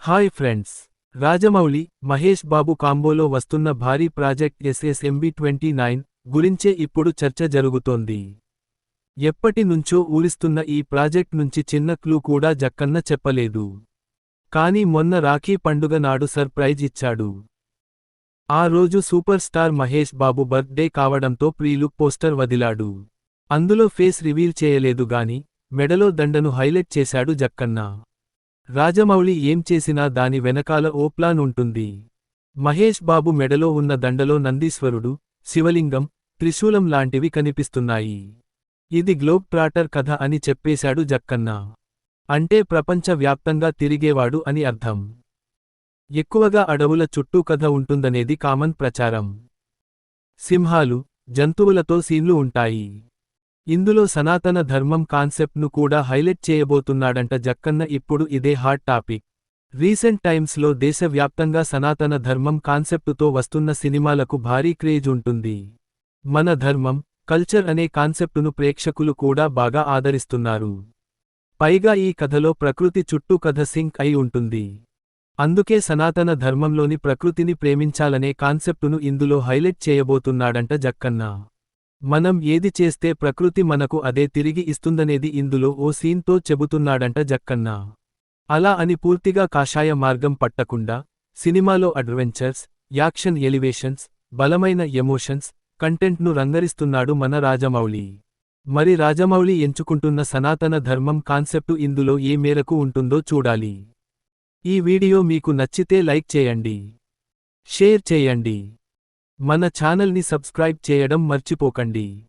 Hi friends, Rajamouli, Mahesh Babu కాంబోలో వస్తున్న భారీ project SSMB 29 గురించే ఇప్పుడు చర్చ జరుగుతోంది. ఎప్పటి నుంచో ఊరిస్తున్న ఈ ప్రాజెక్ట్ నుంచి చిన్న క్లూ కూడా జక్కన్న చెప్పలేదు. కానీ మొన్న రాఖీ పండుగ నాడు సర్ ప్రైజ్ ఇచ్చాడు. ఆ రోజు super star Mahesh Babu birth day కావడంతో ప్రీ-లుక్ పోస్టర్ వదిలాడు. అందులో ఫేస్ రివీల్ చేయలేదు గాని మెడలో దండను హైలైట్ చేశాడు జక్కన్న. రాజమౌళి ఏం చేసినా దాని వెనకాల ఓ ప్లాన్ ఉంటుంది. మహేష్ బాబు మెడలో ఉన్న దండలో నందీశ్వరుడు, శివలింగం, త్రిశూలం లాంటివి కనిపిస్తున్నాయి. ఇది గ్లోబ్ ట్రాటర్ కథ అని చెప్పేశాడు జక్కన్న. అంటే ప్రపంచ వ్యాప్తంగా తిరిగేవాడు అని అర్థం. ఎక్కువగా అడవుల చుట్టూ కథ ఉంటుందనేది కామన్ ప్రచారం. సింహాలు, జంతువులతో సీన్లు ఉంటాయి. ఇందులో సనాతన ధర్మం కాన్సెప్ట్ను కూడా హైలైట్ చేయబోతున్నాడంట జక్కన్న. ఇప్పుడు ఇదే హాట్ టాపిక్. రీసెంట్ టైమ్స్లో దేశవ్యాప్తంగా సనాతన ధర్మం కాన్సెప్టుతో వస్తున్న సినిమాలకు భారీ క్రేజ్ ఉంటుంది. మన ధర్మం, కల్చర్ అనే కాన్సెప్టును ప్రేక్షకులు కూడా బాగా ఆదరిస్తున్నారు. పైగా ఈ కథలో ప్రకృతి చుట్టూ కథ సింక్ అయి ఉంటుంది. అందుకే సనాతన ధర్మంలోని ప్రకృతిని ప్రేమించాలనే కాన్సెప్టును ఇందులో హైలైట్ చేయబోతున్నాడంట జక్కన్న. మనం ఏది చేస్తే ప్రకృతి మనకు అదే తిరిగి ఇస్తుందనేది ఇందులో ఓ సీన్తో చెబుతున్నాడంట జక్కన్న. అలా అని పూర్తిగా కాషాయ మార్గం పట్టకుండా, సినిమాలో అడ్వెంచర్స్, యాక్షన్ ఎలివేషన్స్, బలమైన ఎమోషన్స్, కంటెంట్ను రంగరిస్తున్నాడు మన రాజమౌళి. మరి రాజమౌళి ఎంచుకుంటున్న సనాతన ధర్మం కాన్సెప్టు ఇందులో ఏ మేరకు ఉంటుందో చూడాలి. ఈ వీడియో మీకు నచ్చితే లైక్ చేయండి, షేర్ చేయండి. మన ఛానల్ని సబ్స్క్రైబ్ చేయడం మర్చిపోకండి.